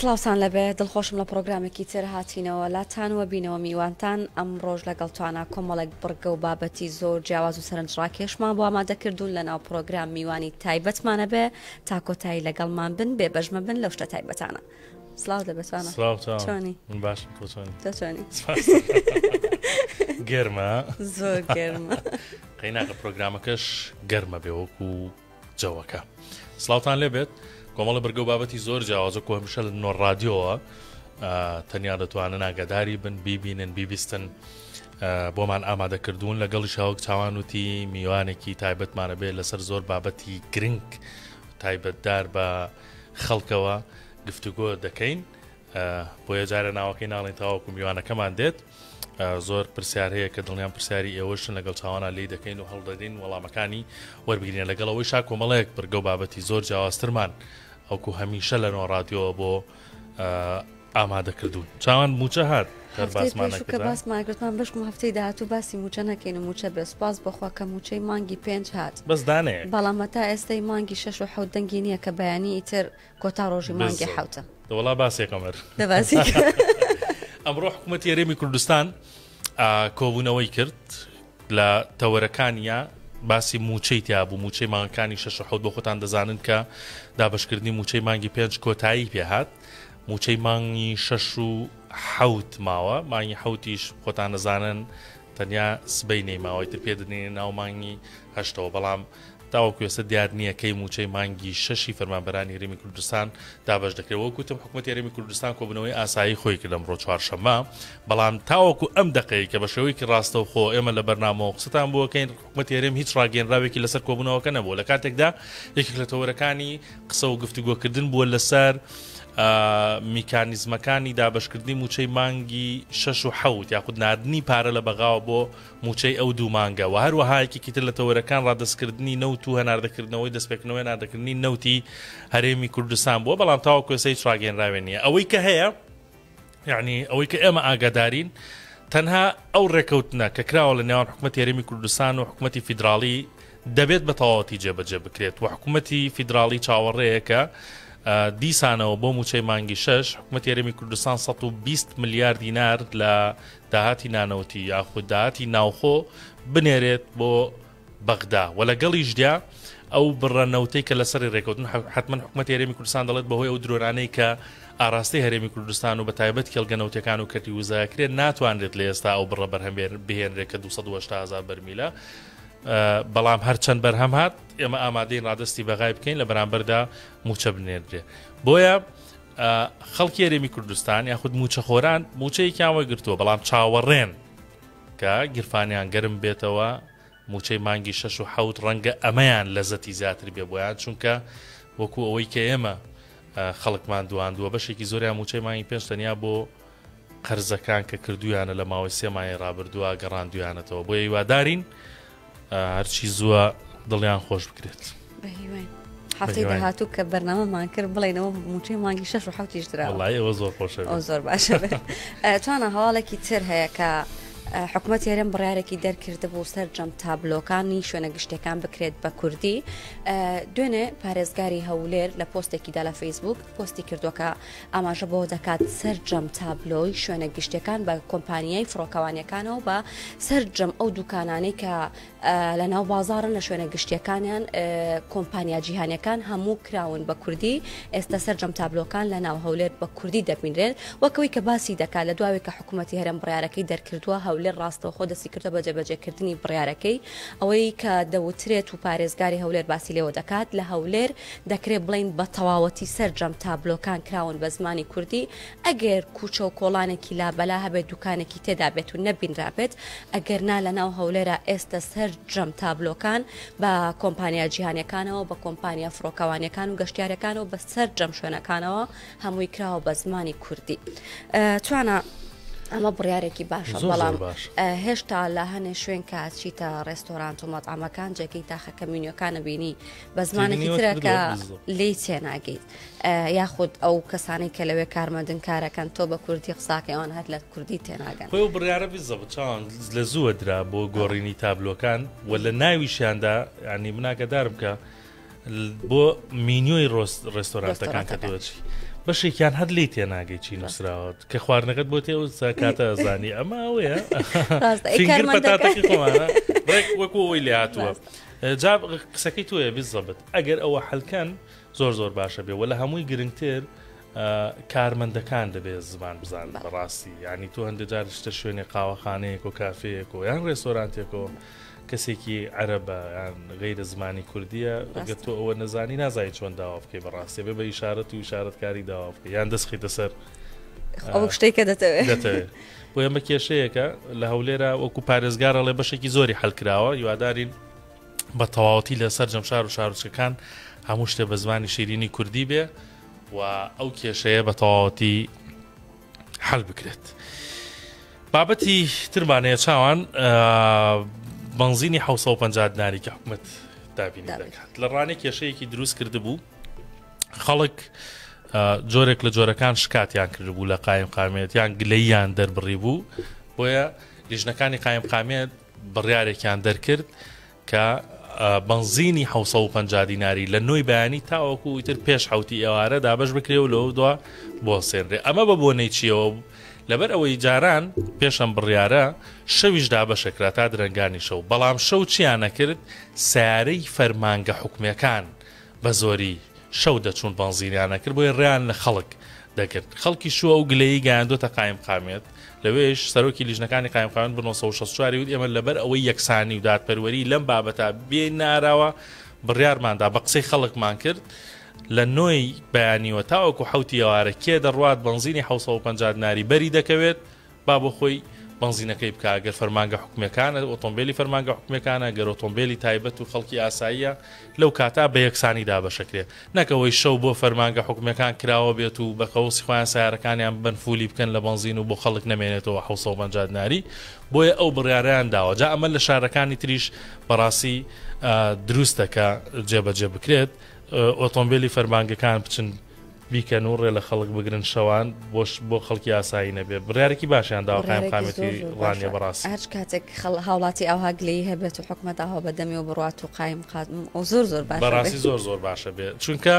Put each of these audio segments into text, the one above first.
سلااوان لەبێ دڵخۆشم لە پرۆگرامێکی تر هاتینەوە لاتانوە بینەوە میوانتان ئەم ڕۆژ لەگەڵتوانە کۆمەڵێک بڕگە و بابەتی زۆر جیاواز و سەرنجڕاکێشمان بۆ ئامادەکردوون لە ناو پرۆگرام میوانی تایبەتمانە بێ تا کۆتایی لەگەڵمان بن بێ بەژمە بن لەو شتە تایبەتانە. سلااو دەبێتوانە چۆنی باش دەچۆنی گەرمە زۆر گەرمە قەیناکە پرۆگرامەکەش گەرمە بێ وەکو جەوەکە. سلااوتان لێبێت کۆمەڵە بەرگە و بابەتی زۆر جیاوازە کۆ هەمیشە لە نۆ ڕادیۆوە تەنیا دەتوانن ئاگاداری بن بیبینن بیبیستن بۆمان ئامادەکردوون لەگەڵی شاوک چاوانوتی میوانێکی تایبەتمانە بێت لەسەر زۆر بابەتی گرنگ تایبەتدار بە خەڵکەوە گفتوگۆ دەکەین بۆیە جارە ناوەکەی ناڵین تاوەکو میوانەکەمان دێت. زۆر پرسیار هەیە کە دڵنیان پرسیاری ئێوەشن لەگەڵ چاوانە لی دەکەین و هەڵدەدەین وەڵامەکانی وەربگرین لەگەڵەوەی شا کۆمەڵەیەک بەرگە و بابەتی زۆر جیاوازترمان ئەوکو هەمیشە لە نۆ ڕادیۆ بۆ ئامادەکردوون. چاوان موچە هات کە باسماگرتمان بشم هەفتەی داهاتوو باسی موچە نەکەین و موچە بێ سپاس بەخوا کە موچەی مانگی 5 هات بەسدانەیە بەڵام تا ئێستای مانگی 6 و 7 دەنگی نییە کە بەیانی ئیتر کۆتا ڕۆژی مانگی حوتە دەوڵا باسێکەمەر دەباسی. ئەمڕۆ حکوومەتی هەرێمی کوردستان کۆبوونەوەی کرد لە تەوەرەکانیە باسی موچەی تیا بوو موچەی مانگەکانی 6 و 7 بۆ خۆتان دەزانن کە دابشکردنی موچەی مانگی 5 کۆتایی پێهات. موچەی مانگی 6 و 7 ماوە مانگی 7یش خۆتان دەزانن تەنیا سبەی نەیماوەی تر پێ دەدنێن ناو مانگی 8ەوە بەڵام تاوەکو ێستا دیار نییە کەی موچەی مانگی 6 فەرمانبەرانی هەرێمی کوردستان دابش دەکرێت. وەکوتم حکوومەتی هەرێمی کوردستان کۆبوونەوەی ئاسایی خۆی کرد ئەمڕۆ چوارشەممە بەڵام تاوەکو ئەم دقەیە کە بە شێوەیەکی ڕاستەوخۆ ئێمە لە بەرنامەوە قسەتان بۆکەین حکوومەتی هەرێم هیچ ڕاگەنراوێکی لەسەر کۆبوونەوەکە نەبوو. لە کاتێکدا یەکێک لە تەوەرەکانی قسە و گفتوگۆکردن بووە لەسەر میکانیزمەکانی دابشکردنی موچەی مانگی 6 و 7 یاخود نردنی پارە لە بەغاوە بۆ موچەی ئەو دوو مانگە و هەروەهایەکێکی تر لە تەوەرەکان ڕادەستکردنی نەوت و هەناردەکردنەوەی دەستپێکردنەوەی ناردەکردنی نەوتی هەرێمی کوردستان بووە بەڵام تاوە کوێسەی ڕاگەنراوێ نییە. ئەوەی کە هەیە یعنی ئەوەی کە ئێمە ئاگادارین تەنها ئەو ڕێکەوتنە کە کراوە لە نێوان حکوومەتی هەرێمی کوردستان و حکوومەتی فیدراڵی دەبێت بە تەواوەتی جێبەجێ بکرێت و حکوومەتی فیدراڵی چاوەڕێیەکە دیسانەوە بۆ موچەی مانگی 6 حکوومەتی هەرێمی کوردستان 120 ملیار دینار لە داهاتی نانەوتی یاخود داهاتی ناوخۆ بنێرێت بۆ بەغدا و لەگەڵیشدا ئەو بڕەنەوتەی کە لەسەری ڕێکەوتن حتمما حکوومەتی هەرێمی کوردستان دەڵێت بەهۆی ئەو درۆرانەی کە ئاراستی هەرێمی کوردستان و بە تایبەت کێڵگەنەوتەکان و کەرتی وزاکرێت ناتوانرێت لە ئێستا ئەو بڕە بەرهەم بهێنرێت کە 280,000 بەرمیلە بەڵام هەرچەند بەرهەم هات ئێمە ئامادەین ڕادستی بەغای بکەین لە بەرامبەردا موچە بنێردرێ. بۆیە خەڵکی هەرێمی کوردستان یاخود موچەخۆران موچەیەکیان وەرگرتووە بەڵام چاوەڕێن کە گیرفانیان گەرم بێتەوە موچەی مانگی 6 و 7 ڕەنگە ئەمەیان لەزەتی زیاتر بێ بۆیان چونکە وەکو ئەوەی کە ئێمە خەڵکمان دواندووە بەشێکی زۆریان موچەی مانگی 5 تەنیا بۆ قەرزەکان کە کردویانە لە ماوەی 3 مایە ڕابردووە گەڕاندویانەتەوە بۆ هیوادارین هەرچی زووە دڵیان خۆش بکرێت. هەفتەی داهاتوو کە بەرنامەمان کرد بڵێنەوە موچەی مانگی 6 و 7 درا ئەوە زۆر خۆشە زۆر باشە. توانە هەواڵێکی تر هەیە کە حکوومەتی هەرێم بڕیارێکی دەرکرده بۆ سەرجەم تابلۆکانی شوێنە گشتەکان بکرێت بە کوردی. دوێنێ پارێزگاری هەولێر لە پۆستێکیدا لە فەیسبوک پۆستی کردووە ئاماژە بۆ دەکات سەرجەم تابلۆی شوێنە گشتەکان بە کۆمپانیای فڕۆکەوانیەکانەوە بە سەرجەم ئەو دوکانانەی کە لە ناو بازاڕن لە شوێنە گشتیەکانیان کۆمپانیا جیهانیەکان هەموو کراون بە کوردی. ئێستا سەرجەم تابلۆکان لە ناو هەولێر بە کوردی دەبینرێت وەکەوەی کە باسی دەکات لە دواوی کە حکوومەتی هەرێم بڕیارەکەی دەرکردووە هەولێر ڕاستەوە خۆ دەستی کردە بە جێبەجێکردنی بڕیارەکەی ئەوەی کە دەوترێت و پارێزگاری هەولێر باسی لێوە دەکات لە هەولێر دەکرێت بڵین بە تەواوەتی سەرجەم تابلۆکان کراون بە زمانی کوردی. ئەگەر کوچە و کۆڵانێکی لابەلا هەبێت دوکانێکی تێدا بێت و نەبینرابێت ئەگەر نا لە ناو هەولێرە ئێستا سەرجەم تابلۆکان بە کۆمپانیا جیهانیەکانەوە بە کۆمپانیا فڕۆکەوانیەکان و گەشتیارەکانەوە بە سەرجەم شوێنەکانەوە هەمووی کراوە بە زمانی کوردی. توانە ئەمە بڕیارێکی باشە بەڵام هێشتا لە هەنێ شوێن کە چیتە ڕێستۆرانت و مەطعەمەکان جێگەی تاخەکە مینیۆکانە بینی بە زمانێکی ترەکە لی تێناگەیت یاخود ئەو کەسانی کە لەوێ کارمەندن کارەکەن تۆ بە کوردی قساکەیان هەر لە کوردی تێناگەن. خۆی بڕیارە بیزەبچان لە زووە درا بۆ گۆڕینی تابلۆکان و لە ناویشیاندا ینی مناگەدارم کە بۆ مینیۆی ڕێستۆرانتەکان کە دۆچی بەشێکیان هەر لی تێناگەی چی نووسراوە کە خواردنەکەت بۆ تێ کاتە زانی ئەمە ئەوەیە فینگر پەتاتەکەی خۆمانە وەکو ئەوەی لێ هاتووە جا قسەکەی توێ بیزەبت ئەگەر ئەوە حەلکەن زۆر باشە بێ وە لە هەمووی گرنگتر کارمەندەکان دەبێت زمان بزان بەڕاستی ینی تۆ هەندێک جار شتە شوێنێ قاوەخانەیەک و کافەیەک و یان ڕێستۆرانتێک و کەسێکی عەرەبە یان غەیرە زمانی کوردیە ئەگەر تۆ ئەوە نەزانی نازای چۆن داوا بکەی بەڕاستی بێ بە ئیشارەت و ئیشارەتکاری داوا بکەی یان دەستخیتە سەر ئەو شتێکە دەتەوێت بۆ ئێمە کێشەیەکە لە هەولێرە وەکو پارێزگارەڵێ بەشێکی زۆری هەڵکراوە هیوادارین بە تەواوەتی لەسەر جەمشار و شارۆچکەکان هەموو شتێ بە زمانی شیرینی کوردی بێ و ئەو کێشەیە بە تەواوەتی حەل بکرێت. بابەتی ترمانەیە چاوان بنزینی 750 دیناری کە حکومەت دابینی دەکات لە ڕانێک کێشەیەکی دروست کرده بوو خەڵک جۆرێک لە جۆرەکان شکاتیان کردبوو لە قایم قامێت یان گلەییان دەربڕی بوو بۆیە لیژنەکانی قایم قامێت بڕیارێکیان دەرکرد کە بنزینی 750 دیناری لە نوۆی بەیانی تاوەکو ئیتر پێش حوتی ئێوارە دابش بکرێ و لەو دووە بۆ سێنرێ ئەمە بە بۆنەی چیەوە لەبەر ئەوەی جاران پێشەم بڕیارە شەویش دابەشەکرا تا درەنگانی شەو بەڵام شەو چیان نەکرد سیارەی فەرمانگە حکومەکان بە زۆری شەو دەچوون بنزینیان نەکرد بۆی ڕیان لە خەڵک دەکرد خەڵکی شووە و گلەیی گەیاندۆتە قایم قامێت لەوێش سەرۆکی لیژنەکانی قایم قامێت بە 1964 وت ئێمە لەبەر ئەوەی یەکسانی و دادپەروەری لەم بابەتە بێ ناراوە بڕیارماندا بە قسەی خەڵکمان کرد لە نۆی بەیانیوە تاوەکو حوتی ئێوارە کێ دەڕوات بنزینی 750 دیناری بەری دەکەوێت با بۆ خۆی بنزینەکەی بکە گەر فەرمانگە حکومەکانە ئۆتۆمبیلی فەرمانگە حکومەکانە گەر ئۆتۆمبیلی تایبەت و خەڵکی ئاساییە لەو کاتا بە یەکسانی دابەشەکرێ نەکەوەی شەو بۆ فەرمانگە حکومەکان کراوە بێت و بە قەوسی خۆیان سیارەکانیان بنفولی بکەن لە بنزین و بۆ خەڵک نەمێنێتەوە 750 دیناری بۆیە ئەو بڕیارەیان داوە جا ئەمە لە شارەکانی تریش بەڕاستی دروستە کە جێبەجێ بکرێت ئۆتۆمبیلی فەرمانگەکان بچن بیکەن و ڕێ لە خەڵک بگرن شەوان بۆ خەڵکی ئاسایی نەبێ بڕیارێکی باشیان داوە قایم قامەتی ڕانیە بەڕاستی هەر کاتێک هاوڵاتی ئەوها گلەیی هەبێت و حکومەت ئاوا بەدەمی و بڕات و قایم و زۆر باش بەڕاستی زۆر باشە بێت چونکە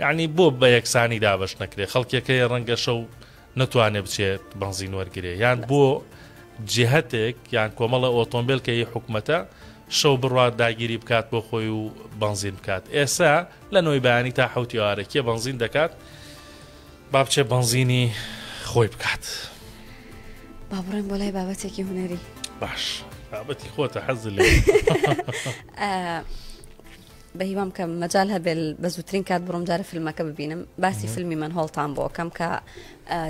یعنی بۆ بە یەکسانی دابش نەکرێ خەڵکێکەیە ڕەنگە شەو نەتوانێت بچێت بنزین وەرگێ یان بۆ جهتێک یان کۆمەڵە ئۆتۆمبیل کە هی حکومەتە شەو بڕات داگیری بکات بۆ خۆی و بنزین بکات ئێستا لە نۆی بەیانی تا حوتی ئێوارەیە بنزین دەکات با بچێ بنزینی خۆی بکات با بڕێن بۆ لای بابەتێکی هونەری باش بابەتی خۆتە حەز لێ بە هیوام کە مەجال هەبێت بە زووترین کات بڕۆم جارە فیلمەکە ببینم باسی فیلمی من هۆڵتان بۆ کەم کە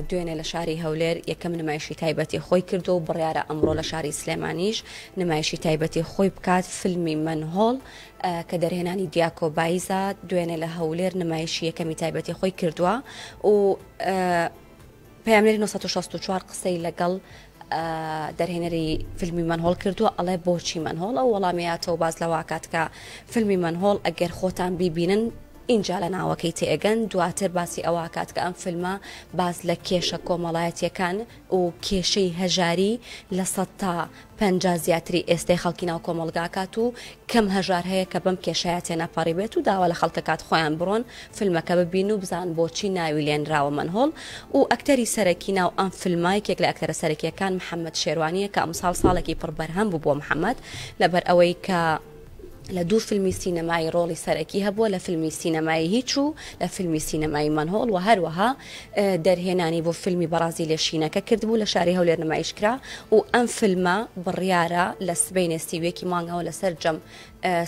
دوێنێ لە شاری هەولێر یەکەم نمایشی تایبەتی خۆی کردو و بڕیارە ئەمڕۆ لە شاری سلێمانیش نمایشی تایبەتی خۆی بکات فیلمی من هۆڵ کە دەرهێنانی دیاکۆ بایزە دوێنێ لە هەولێر نمایشی یەکەمی تایبەتی خۆی کردووە و پەیامنەری 1964 قسەی لەگەڵ دەرهێنەری فیلمی منهۆڵ کردووە ئەڵێ بۆچی منهۆڵ ئەو وەڵامیاتەوە باز لەواکات کە فیلمی منهۆڵ ئەگەر خۆتان بیبینن اینجا لە ناوەکەی تێگەن دواتر باسی ئەواکات کە ئەم فیلمە باز لە کێشە کۆمەڵایەتیەکان و کێشەی هەژاری لە 100 تا 50 زیاتری ئێستای خەڵکی ناو کۆمەڵگاکات و کەم هەژار هەیە کە بەم کێشەیە تێنەپەڕی بێت و داوا لە خەڵکەکات خۆیان بڕۆن فیلمەکە ببین و بزان بۆچی ناوی لێنراوە منهۆڵ و ئەکتەری سەرەکی ناو ئەم فیلمای یەک لە ئەکتەرە سەرەکیەکان محەممەد شێروانیە کە ئەم ساڵێکی پڕبەرهەم بوو بۆ محەممەد لەبەر ئەوەی کە لە دوو فیلمی سینەمایی ڕۆڵی سەرەکی هەبووە لە فیلمی سینەمایی هیچ و لە فیلمی سینەمایی منهۆڵ و هەروەها دەرهێنانی بۆ فیلمی بەرازی لە شینەکە کردبوو لە شاری هەولێر نمایشکرا و ئەم فیلمە بڕیارە لە سبەینە سیوێکی مانگەوە لەسەر جەم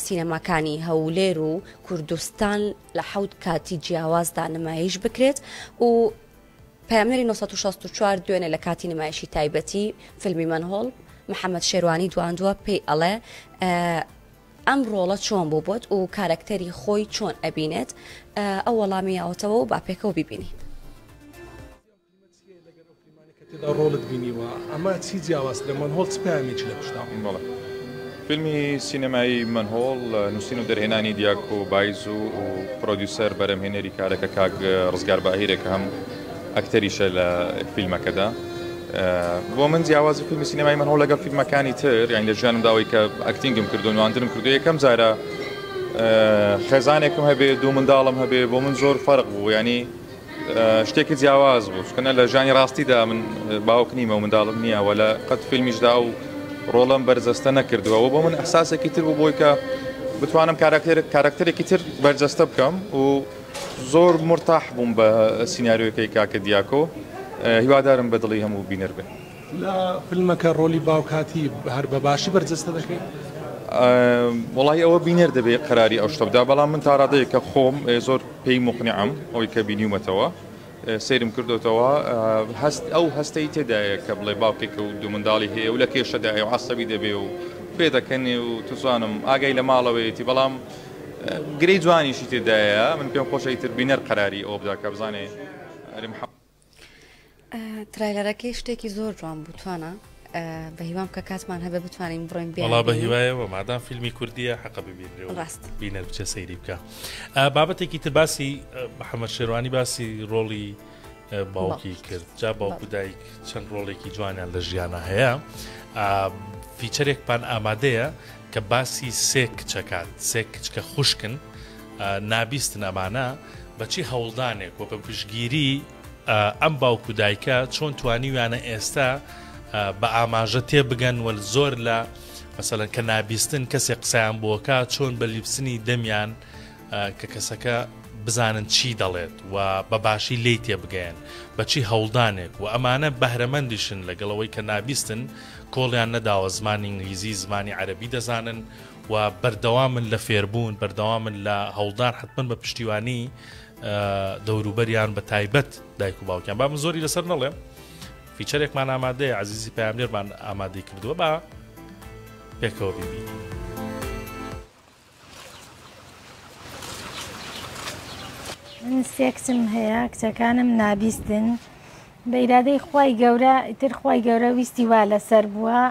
سینەماکانی هەولێر و کوردستان لە حەوت کاتی جیاوازدا نمایش بکرێت و پەیامنەری 1964 دوێنێ لە کاتی نمایشی تایبەتی فیلمی منهۆڵ محەممەد شێروانی دواندووە پێی ئەڵێ ئەم ڕۆڵە چۆن بوو بۆت و کارکتەری خۆی چۆن ئەبینێت ئەو وەڵامی ئەوتەوە و با پێکەوە بیبینی ڕۆڵت بینیوە ئەمە چی جیاواز لە منهۆڵ پامێکی لە پشتا فیلمی سینەمایی منهۆڵ نووسین و دەرهێنانی دیاکۆ بایز و پرۆدیوسەر بەرەمهێنەری کارەکە کاک ڕزگار باهیرێکە هەم ئەکتەریشە لە فیلمەکەدا بۆ من جیاوازی فیلمی سینەمای منهۆڵ لەگەڵ فیلمەکانی تر یان لە ژیانم داوای کە ئەکتینگم کردو نواندنم کردو یەکەم جارە خێزانێکم هەبێ دوو منداڵم هەبێ بۆ من زۆر فەرق بوو ینی شتێکی جیاواز بوو چکەنە لە ژانی ڕاستیدا من باوک نیمە و منداڵم نییە وە لە قەت فیلمیشدا و ڕۆڵم بەرجەستە نەکردووە بۆ من ئەحساسێکی تر بوو بۆی کە بتوانم کارکتەرێکی تر بەرجەستە بکەم و زۆر مرتاح بووم بە سیناریۆکەی کاکە دیاکۆ هیوادارم بە دڵی هەموو بینەر بێ. لە فیلمەکە ڕۆلی باوکاتی هەر بە باشی بەرجەستە دەکەیت؟ وڵی ئەوە بینەر دەبێت قەراری ئەو شتە بدا بەڵام من تا ڕادەیە کە خۆم زۆر پێی مقنعم ئەوەی کە بینیومەتەوە سیرم کردوتەوە ئەو هەستەی تێدایە کە بڵێ باوکێکە و دوو منداڵی هەیە و لە کێشەدایە و عەسەبی دەبێ و پێ دەکەنێ و توزانم ئاگای لە ماڵەوەیەتی بەڵام گرەی جوانیشی تێدایە من پێم خۆشەی تر بینەر قەراری ئەوە بدا کە بزانێ ترایلەرەکەی شتێکی زۆر جوان بووتوانە بە هیوام کە کاتمان هەبێ بتوانین بڕۆین بێڵا بە هیوایەوە مادام فیلمی کوردیە حەقە ببینرێەوە ڕاست بینەر بچە سەیری بکە. بابەتێکی تر باسی محەممەد شێروانی باسی ڕۆڵی باوکی کرد جا باوکو دایک چەند ڕۆڵێکی جوانیان لە ژیانە هەیە فیچەرێکپان ئامادەیە کە باسی سێ کچەکات سێ کچکە خوشکن نابیستن ئەمانە بەچی هەوڵدانێک و بە پشگیری ئەم باوکو دایکە چۆن توانیویانە ئێستا بە ئاماژە تێ بگەن وە زۆر لە مەسەلەن کە نابیستن کەسێک قسەیان بۆکە چۆن بە لیپسنی دەمیان کە کەسەکە بزانن چی دەڵێت و بە باشی لی تێ بگەیەن بەچی هەوڵدانێک و ئەمانە بەهرەمەندیشن لەگەڵەوەی کە نابیستن کۆڵیان نەداوە زمانی ئینگلیزی زمانی عەرەبی دەزانن و بەردەوامن لە فێربوون بەردەوامن لە هەوڵدان حتمن بە پشتیوانی دەوروبەریان بە تایبەت دایک و باوکیان با من زۆری لەسەر نەڵێ فیچەرێکمان ئامادەیە عزیزی پەیامنێرمان ئامادەی کردووە با پێکەوە بیبین. من سێ کچم هەیە کچەکانم نابیستن بە ئیرادەی خوای گەورە ئیتر خوای گەورە ویستی وا لەسەر بووە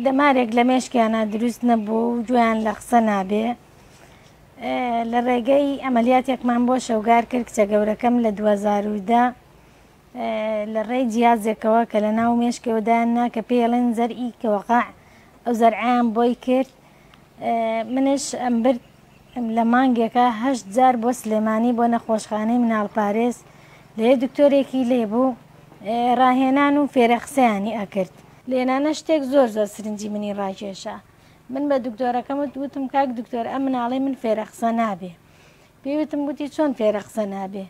دەمارێک لە مێشکیانە دروست نەبوو و گویان لە قسە نابێ لە ڕێگەی ئەمەلیاتێکمان بۆ شەوگار کرد کچە گەورەکەم لە 2010 لە ڕێی جیازێکەوە کە لە ناو مێشکەوەداننا کە پێڵێن زەرئی کەوەقع ئەو زەرعیان بۆی کرد منش ئەم برد لە مانگێکە 8 جار بۆ سلێمانی بۆ نەخۆشخانەی مناڵپارێز لێ دکتۆرێکی لێبوو ڕاهێنان و فێرەخسەیانی ئەکرد لێنانە شتێک زۆر زۆر سرنجی منی ڕاکێشە من بە دکتۆرەکەمت وتم کاک دکتۆر ئەم مناڵی من فێرەخسە نابێ پێوتم گوتی چۆن فێرەخسە نابێ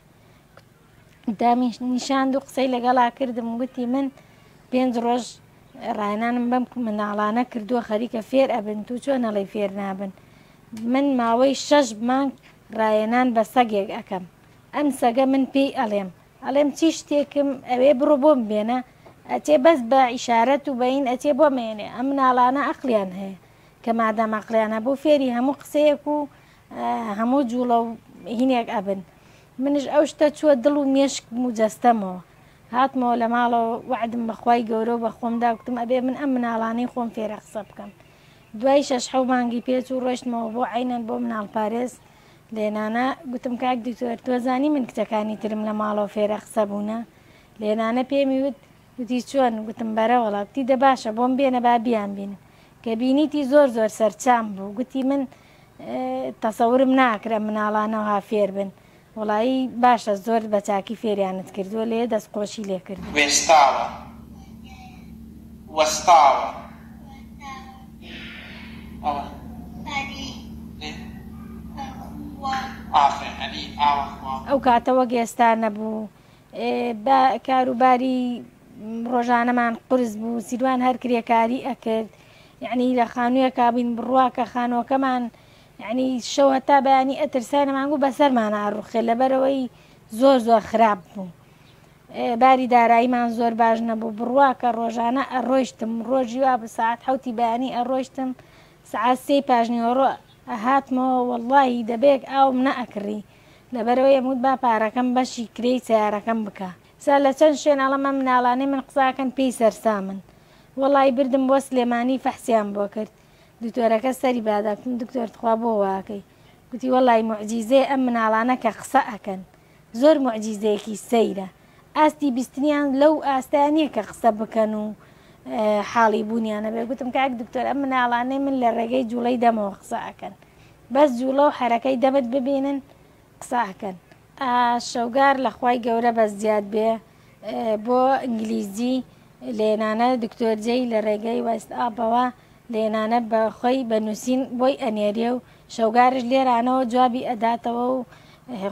دامی نیشاند و قسەی لەگەڵا کردم گوتی من 5 ڕۆژ ڕاهێنانم بەم مناڵانە کردووە خەریکە فێر ئەبن تو چۆن نەڵێ فێر نابن من ماوەی 6 مانگ ڕاهێنان بە سەگێک ئەەکەم ئەم سەگە من پێی ئەڵێم چی شتێکم ئەوێ بڕۆ بۆم بێنە ئەچێ بەس بە ئیشارەت و بەین ئەچێ بۆ مێنێ ئەم مناڵانە ئەقلیان هەیە کە مادام ئەقلیانە بۆ فێری هەموو قسەیەک و هەموو جوڵە و هینێک ئەبن منش ئەو شتە چووە دڵ و مێشک مجەستەمەوە هاتمەوە لە ماڵەوە وعدم بەخوای گەورە و بە خۆمدا گوتم ئەبێ من ئەم مناڵانەی خۆم فێرە قسە بکەم دوای 6 مانگی پێچ و ڕۆشتمەوە بۆ عینەن بۆ مناڵپارێز لێنانە گوتم کاک دکتۆر تۆزانی من کچەکانی ترم لە ماڵەوە فێرە قسە بوونە لێنانە پێمی وتی چۆن گوتم بەرە وەڵاتی دە باشە بۆم بێنە با بیان بینم کە بینیتی زۆر زۆر سەرچام بوو گوتی من تەسەورم ناکرە مناڵانەوە فێر بن وڵایی باشە زۆر بە چاکی فێریانت کردووە لێ دەستخۆشی لێ کرد وێستاوە وەستاوە ئەو کاتەوە گێستا نەبوو کاروباری ڕۆژانەمان قرس بوو سیروان هەر کرێکاری ئەکرد یعنی لە خانوویە کابین بڕواکە خانۆکەمان یعنی شەو هەتا بەیانی ئەترسانەمانگو بەسەرمان ئاڕوخێ لەبەرەوەی زۆر زۆر خراپ بوو باری داراییمان زۆر باش نەبوو بڕواکە ڕۆژانە ئەڕۆیشتم ڕۆژی وا بە ساعت 7 بەیانی ئەڕۆیشتم سعات 3 پاژنیەوە هاتمەوە وەڵڵاهی دەبێت ئاوم نەئەکڕی لەبەرەوەی ئەموت با پارەکەم بەشی کرێی سیارەکەم بکە سا لە چەند شوێناڵەمە مناڵانەی من قساکەن پێی سەرسامن وەڵی بردم بۆ سلێمانی فەحسیان بۆ کرد دکتۆرەکە سەری باداکتم دکتۆر تخوا بۆ واکەی گوتی وەڵی موعجیزەیە ئەم مناڵانە کە قسە ئەکەن زۆر موعجیزەیەکی سەیرە ئاستی بیستنیان لەو ئاستانیە کە قسە بکەن و حاڵی بوونیانە بێ گوتم کاک دکتۆر ئەم مناڵانەی من لە ڕێگەی جوڵەی دەمەوە قسە ئەکەن بەس جوڵە و حرەکەی دەمت ببینن قسە ئەکەن شەوگار لە خوای گەورە بە زیاد بێ بۆ ئینگلیزی لێنانە دکتۆرجەی لە ڕێگەی وەست ئاپەوە لێنانە بە خۆی بە نووسین بۆی ئەنێریێ و شەوگارش لێرانەوە جوابی ئەداتەوە و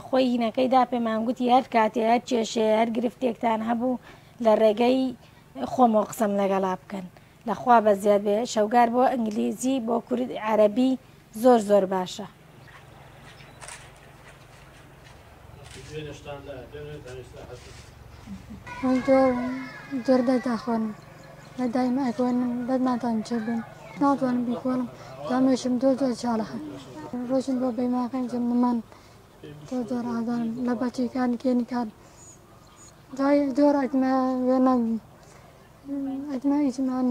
خۆی هینەکەیدا پێمان گوتی هەر کاتێ هەر کێشێ هەر گرفتێکتان هەبوو لە ڕێگەی خۆمەوە قسەم لەگەڵا بکەن لەخوا بە زیاد بێ شەوگار بۆ ئینگلیزی بۆ کورد عەرەبی زۆر باشە. زۆر دەداخۆنم لە دایما ئەکۆنم بەدماتان چێبووم ناتوانم بیخۆڵم دامێشم زۆر چاڵەخە ڕۆژن بۆ بەیماقیم نمان زۆر ئازارم لە بەچێکانی کێنی کار زۆر ئەتما وێنە ئەتما ئیسمان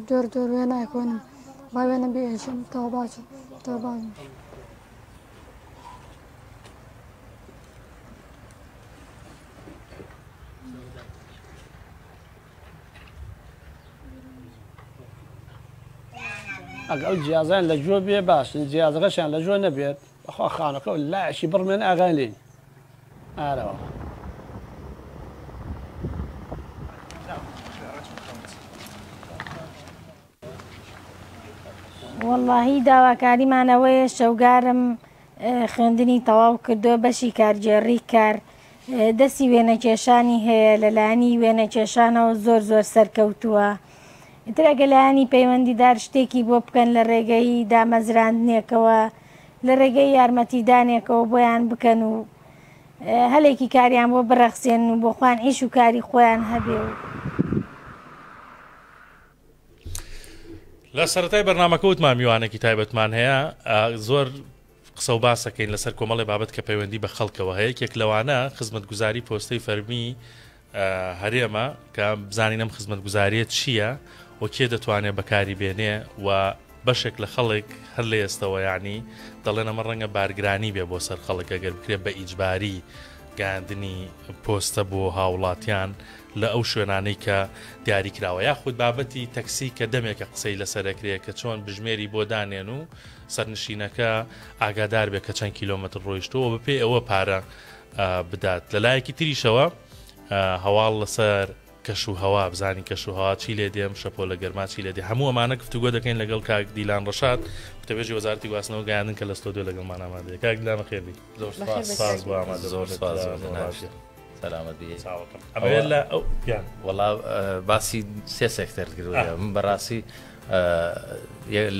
زۆر وێنە ئەکۆنم با وێنە بێشم تا باشە تا باشم. ئەگەڵ جیازان لە جۆ بێ باشن جیازەکەشیان لە جۆ نەبێت بەخوا خانەکە و لاشی بڕمێن ئاغان لێن ئارەوە. وەڵڵاهی داواکاریمانەوەیە شەوگارم خوێندنی تەواو کردو بەشی کارگێڕی کار دەستی وێنەکێشانی هەیە لەلایەنی وێنەکێشانەوە زۆر سەرکەوتووە. ئیتر ئەگە لایەنی پەیوەندیدار شتێکی بۆ بکەن لە ڕێگەی دامەزراندنێکەوە لە ڕێگەی یارمەتیدانێکەوە بۆیان بکەن و هەلێکی کاریان بۆ بڕەخسێن و بۆ خوان ئیش و کاری خۆیان هەبێ و لە سەرەتای بەرنامەکە وتمان میوانێکی تایبەتمان هەیە زۆر قسە و باسەکەین لەسەر کۆمەڵی بابەت کە پەیوەندی بە خەڵکەوە هەیە یەک لەوانە خزمەتگوزاری پۆستەی فەرمی هەرێمە کە بزانینەم خزمەتگوزاریە چییە و کێ دەتوانێت بەکاری بێنێ و بەشێک لە خەڵک هەر لە ئێستەوە یعنی دەڵێن ئەمە ڕەنگە بارگرانی بێ بۆ سەر خەڵک ئەگەر بکرێت بە ئیجباری گاندنی پۆستە بۆ هاوڵاتیان لە ئەو شوێنانەی کە دیاری کراوە یاخود بابەتی تەکسی کە دەمێکە قسەی لەسەرەکرێت کە چۆن بژمێری بۆ دانێن و سەرنشینەکە ئاگادار بێت کە چەند کیلۆمەتر ڕۆیشتەوە بەپێ ئەوە پارە بدات لەلایەکی تریشەوە هەواڵ لەسەر کەش و هەوا بزانین کەش و هەوا چی لێ دێم شەپۆ لە گەرما چی لێ دێ هەموو ئەمانە گفتوگۆ دەکەین لەگەڵ کاک دیلان ڕەشاد کتێبێژی وەزارەتی گواستنەوە گەیاندن کە لە ستۆدیۆ لەگەڵمان ئامادەیە کاک دیلان بەخێر زۆر سپاس بۆ ئامادە زۆر سپاس سەلامەت بێ ئەوە لە ئەو وەڵا باسی سێ سێکتەر کردوە من بەڕاستی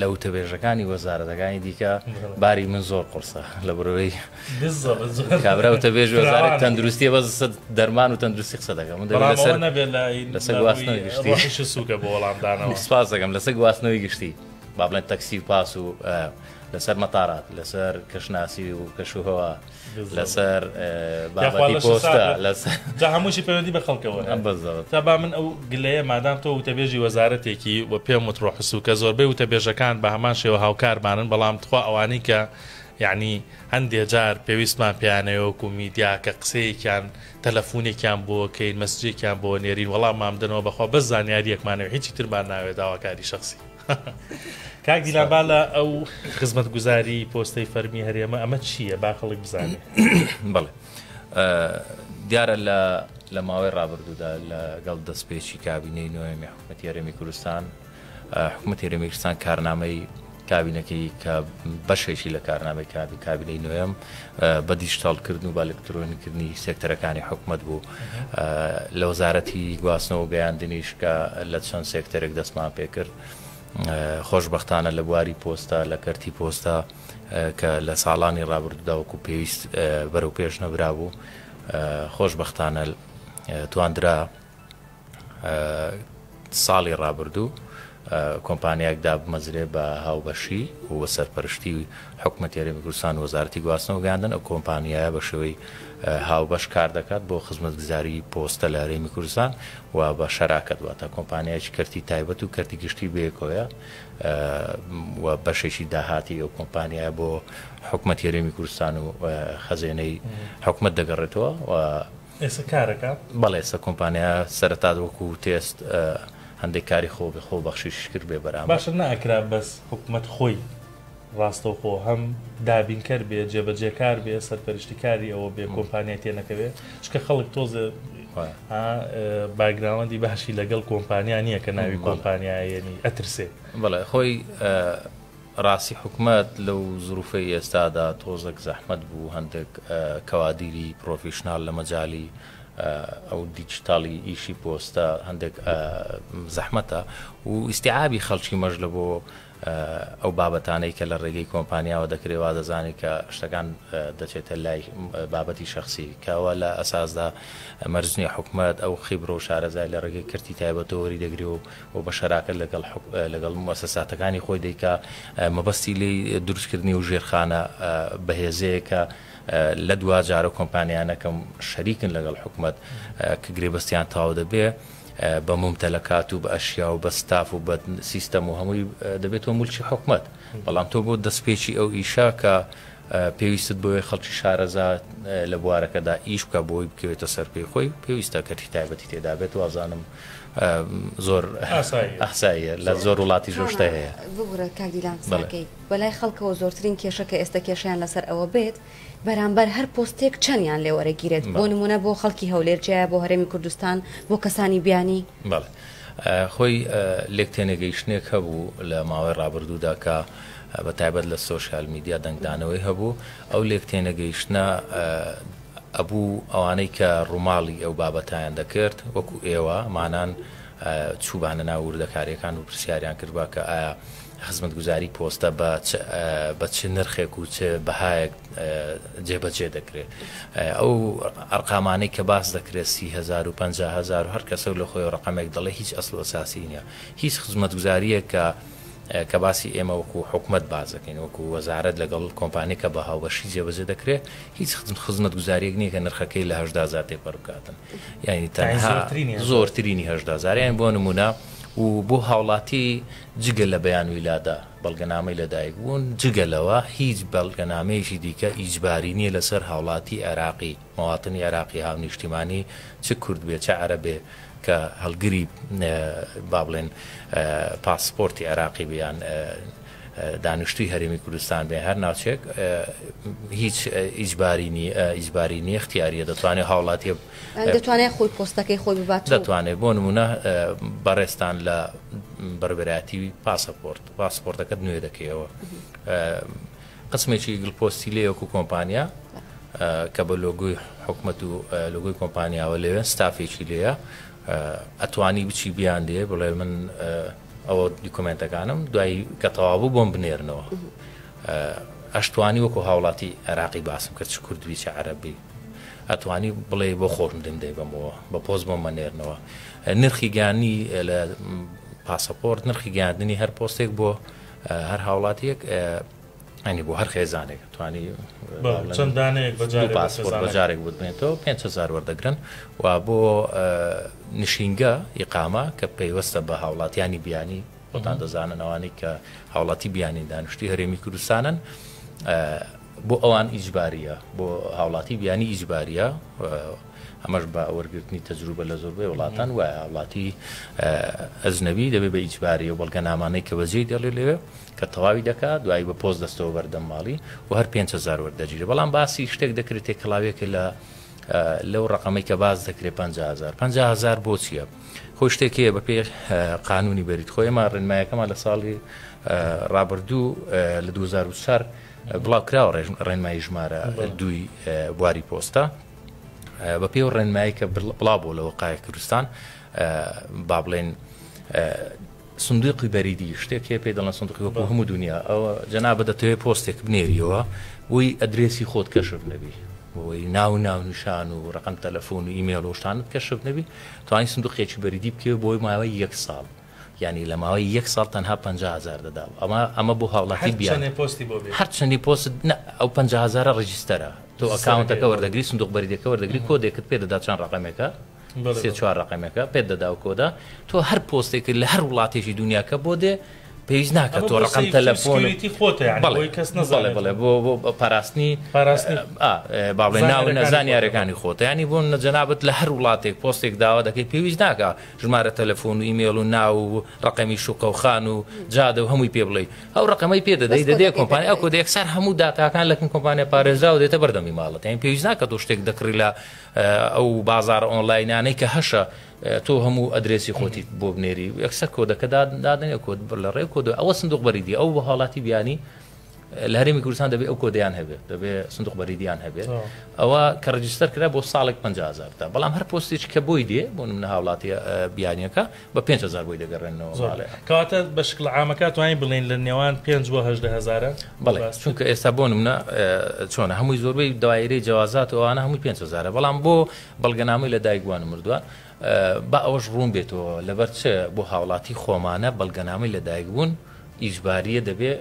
لە وتەبێژەکانی وەزارەتەکانی دیکە باری من زۆر قورسە لە بەرەوەی کابرا وتەبێژ وەزارەت تەندروستیە بەس دەرمان و تەندروستی قسە دەکەم لەسەر گواستنەوەی گشتی سووکە بۆ وەڵامدانەوە سپاس دەکەم لەسەر گواستنەوەی گشتی با بڵێن تەکسی و پاس و لەسەر مەتارات لەسەر کەشناسی و کەشوهەوە لەسەر بابەتی پۆستە جا هەمووشی پەیوەندی بە خەڵکەوە تا با من ئەو گلەیە مادام تۆ وتەبێژی وەزارەتێکی و پێم وتڕۆ حسوو کە زۆربەی وتەبێژەکان بە هەمان شێوە هاوکاربانن بەڵام تخوا ئەوانەی کە یعنی هەندێک جار پێویستمان پیانەوەکو میدیا کە قسەیەکیان تەلەفۆنێکیان بۆکەین مەسجێکیان بۆ نێرین وەڵام مامدنەوە بەخوا بەس زانیاریەکمانەوە هیچی ترمان ناوێت داواکاری شخصی کاک دیلان لە ئەو خزمەتگوزاری پۆستەی فەرمی هەرێمە ئەمە چییە با خەڵک بزانێت بەڵێ دیارە لە ماوەی ڕابردوودا لەگەڵ دەستپێکی کابینەی نوێمی حکوومەتی هەرێمی کوردستان حکوومەتی هەرێمی کوردستان کارنامەی کابینەکەی کە بەشێکی لە کارنامەی کابینەی نوێم بە دیجیتاڵکردن و بە ئەلکترۆنیکردنی سێکتەرەکانی حکوومەت بوو لە وەزارەتی گواستنەوە و گەیاندنیش کە لە چەند سێکتەرێک دەستمان پێ کرد خۆشبەختانە لە بواری پۆستە لە کەرتی پۆستە کە لە ساڵانی ڕابردوودا وەکو پێویست بەرەو پێش نەبرا بوو خۆشبەختانە تواندرا ساڵی ڕابردوو کۆمپانیاکدا بمەزرێ بە هاوبەشی و سەرپەرشتی حکوومەتی هەرێمی کوردستان و وەزارەتی گواستنەوە گەیاندن ئەو کۆمپانیایە بە شێوەی هاوبەش کار دەکات بۆ خزمەتگوزاری پۆستە لە هەرێمی کوردستان و بە شەراکەت واتە کۆمپانیایکی کەرتی تایبەت و کەرتی گشتی بەیەکەوەیە و بەشێکی داهاتی ئەو کۆمپانیایە بۆ حکوومەتی هەرێمی کوردستان و خەزێنەی حکوومەت دەگەڕێتەوە و ئێستا کارەکە بەڵێ ئێستا کۆمپانیا سەرەتا وەکو تێست هەندێک کاری خۆ بەخشیش کرد بێ بەرامبەر باشە ناکرا بەس حکوومەت خۆی ڕاستەوخۆ هەم دابینکەر بێ جێبەجێکار بێ سەرپەرشتیکاری ئەوە بێ کۆمپانیای تێنەکەوێ چکە خەڵک تۆزە باگراوەندی باشی لەگەڵ کۆمپانیا نییە کە ناوی کۆمپانیایەنی ئەترسێ بەڵێ خۆی ڕاستی حکومت لەو زروفەی ئێستادا تۆزێک زەحمەت بوو هەندێک کەوادیری پرۆفیشنال لە مەجای ئەو دیجیتاڵی ئیشی پۆستە هەندێک زەحمەتە و ئیستیعابی خەڵکی مەژ لە بۆ ئەو بابەتانەی کە لە ڕێگەی کۆمپانیاوە دەکرێت دەزانێت کە شتەکان دەچێتە لای بابەتی شخصی کەوە لە ئەساسدا مەرجنی حکومت ئەو خیبرۆ و شارەزای لە ڕێگەی کردی تایبەتەوەری دەگرێت و بە شەراکە لەگەڵ مؤسساتەکانی خۆی دەیکا مەبەستی لی دروستکردنی و ژێرخانە بەهێزەیەکە لە دوجارە کۆمپانیانەکەم شەریکن لەگەڵ حکومت کە گرێبەستیان تاو دەبێ بە ممتەلەکات و بە ئەشیا و بە ستاف و بە سیستەم و هەمووی دەبێتەوە مولکی حکومت بەڵام تۆ بۆ دەستپێکی ئەو ئیشا کە پێویستت بۆی خەڵکی شارەزات لە بوارەکەدا ئیش بکە بۆی بکەوێتە سەر پێی خۆی پێویستە کەتی تایبەتی تێدا بێت وازانم زۆر ئاساییە لە زۆر وڵاتی ژۆشتە هەیە بگورە کاکدیلان ساکەی بەلای خەڵکەوە زۆرترین کێشە کە ئێستا کێشیان لەسەر ئەوە بێت بەرامبەر هەر پۆستێک چەندیان لێ وەرەگیرێت بۆ نمونە بۆ خەڵکی هەولێرجەیە بۆ هەرێمی کوردستان بۆ کەسانی بیانی بەڵێ خۆی لێک تێنەگەیشتنێک هەبوو لە ماوەی ڕابردوودا کە بە تایبەت لە سۆشیال میدیا دەنگدانەوەی هەبوو ئەو لێک تێنەگەیشتنە ئەبوو ئەوانەی کە ڕووماڵی ئەو بابەتیان دەکرد وەکو ئێوە مانان چوبانە ناو وردەکاریەکان و پرسیاریان کردبا کە ئایا خزمەتگوزاری پۆستە بە چ نرخێک و چ بەهایەک جێبەجێ دەکرێت ئەو ئەرقامانەی کە باس دەکرێت 30,000 و 50,000 و هەر کەسە لە خۆی ڕقەمێک دەڵێ هیچ ئەسڵ ئەساسی نییە هیچ خزمەتگوزاریە کە باسی ئێمە وەکو حکومت بازەکەین وەکو وەزارەت لەگەڵ کۆمپانی کە بە هاوبەشی جێبەجێ دەکرێت هیچ خزمەتگوزاریەک نییە کە نرخەکەی لە 18,000 تێپەڕ بکاتن یعنی تەنها زۆرترینی 18,000 یان بۆ نمونە و بۆ هاوڵاتی جگە لە بەیان ویلادا بەڵگەنامەی لەدایک بوون جگەلەوە هیچ بەڵگەنامەیەشی دیکە ئیجباری نییە لەسەر هاوڵاتی عێراقی مەواتنی عێراقی هاونیشتیمانی چ کورد بێ چه عەرەبێ کە هەڵگری با بڵێن پاسپۆرتی عێراقی بیان دانیشتوی هەرێمی کوردستان بێ هەر ناوچێک هیچ ئیجباری نیە اختیاریە دەتوانێت هاوڵاتی دەتوانێت خۆی پۆستەکەی خۆی ببات دەتوانێت بۆ نمونە بەڕێستان لە بەربەرایەتی پاسپۆرتەکەت نوێ دەکەیەوە قسمێکی گڵپۆستی لێ وەکو کۆمپانیا کە بە لۆگۆی حکومەت و لۆگۆی کۆمپانیاوە لێوێن ستافێکی لێیە ئەتوانی بچی بیان دێ بڵێ من ئەوە دیکۆمنتەکانم دوایی کە تەواو بۆم بنێرنەوە ئەشتوانی وەکو هاوڵاتی عێراقی باسم کرد چ کوردوی چه عەرەبی ئەتوانی بڵێ بۆ خۆشم دەمدەی بەمەوە بە پۆست بۆم بەنێرنەوە نرخی گیانی لە پاسەپۆرت نرخی گیاندنی هەر پۆستێک بۆ هەر هاوڵاتیەک ئەنی بۆ هەر خێزانێک توانی چەند دانەیەک پاسپۆرت بەجارێک بێنێتەوە 5,000 وەردەگرن و بۆ نشینگە ئیقامە کە پەیوەستە بە هاوڵاتیانی بیانی بۆتان دەزانن ئەوانەی کە هاوڵاتی بیانی دانیشتی هەرێمی کوردستانن بۆ ئەوان ئیجباریە بۆ هاوڵاتی بیانی ئیجباریە ئەمەش بە وەرگرتنی تەجروبە لە زۆربەی وڵاتان وایە وڵاتی ئەجنەبی دەبێت بە ئیجباری و بەڵگەنامانەی کە وەزەی دەڵێ لێوێ کە تەواوی دەکات دوایی بە پۆست دەستەوە بەردەم ماڵی و هەر 5,000 وەردەگیرێت بەڵام باسی شتێک دەکرێت تێکەڵاوێکە لەو ڕقەمەی کە باز دەکرێت 50,000 بۆ چییە خۆی شتێکەیە بە پێ قانونی بەریت خۆی ئێمە ڕێنمایەکەمان لە ساڵی ڕابردوو لە 2004 بڵاوکراوە ڕێنمایی ژمارە 2 بواری پۆستە بە پێ و ڕێنمایی کە بڵاو بۆ لە وەقایە کوردستان با بڵێن سندوقی بەریدی شتێکێ پێ دەڵێن سندوقی وەکو هەموو دنیا ئەوە جەنابە دەتەوێت پۆستێک بنێریەوە بۆی ئەدرێسی خۆت کەشف نەبی بۆی ناونیشان و ڕقم تەلەفۆن و ئیمێل و شتانت کەشف نەبی توانی سندوقێکی بەریدی بکەوێت بۆی ماوەی 1 ساڵ یعنی لە ماوەی 1 ساڵ تەنها 50,000 دەدا ئەمە بۆ هاوڵاتی بیان هەر چەندی پۆست ئەو 50,000 ڕیجیستەرە تۆ ئەکاونتەکە وەردەگری سندوق بەریدەکە وەردەگری کۆدێکت پێ دەدا چەند ڕقەمێکە 3-4 ڕقەمێکە پێ دەدا و کۆدا تۆ هەر پۆستێک لە هەر وڵاتێکی دنیاکە بۆ دێ پێویست ناکە تۆ ڕقم تەلەفۆنی خۆتە یعنی کەس نەزانێت بڵێ بۆ پاراستنی باڵێ ناو نەزانیارەکانی خۆتە ینی بۆ نەجەنابەت لە هەر وڵاتێک پۆستێک داوا دەکەی پێویست ناکە ژمارە تەلەفۆن و ئیمێل و ناو و ڕقەمی شوکە و خان و جادە و هەمووی پێ بڵێ ئەو ڕقەمەی پێ دەدەی دەدێ کۆمپانیا ئەو کۆدە یەکسەر هەموو داتاکان لەکن کۆمپانیا پارێزرا و دێتە بەردەمی ماڵەت یان پێویست ناکە تۆ شتێک دەکڕی لە ئەو بازار ئۆنلاینانەی کە هەشە تۆ هەموو ئەدرێسی خۆتی بۆ بنێری یەکسەر کۆدەکە دادنێ کۆد لە ڕێ کۆد ئەوە سندوق بەریدی ئەو بە حاڵاتی بیانی لە هەرێمی کوردستان دەبێت ئەو کۆدەیان هەبێت دەبێت سندوق بەریدیان هەبێت ئەوە کە ڕەجیستەر کرا بۆ ساڵێک 5,000 تا بەڵام هەر پۆستێکی کە بۆی دێ بۆ منە هاوڵاتی بیانیەکە بە 5,000 بۆی دەگەڕێنەوە کەواتە بە شکل عامەکە توانین بڵێن لە نێوان 5 بۆ 18,000 بەڵێ چونکە ئێستا بۆ منە چۆنە هەمووی زۆربەی دایرەی جیازات ئەوانە هەمووی 5,000 بەڵام بۆ بەڵگەنامەی لە دایکوان مردووە با ئەوەش ڕوون بێتەوە لەبەر چ بۆ هاوڵاتی خۆمانە بەڵگەنامەی لە دایکبوون ئیجباریە دەبێت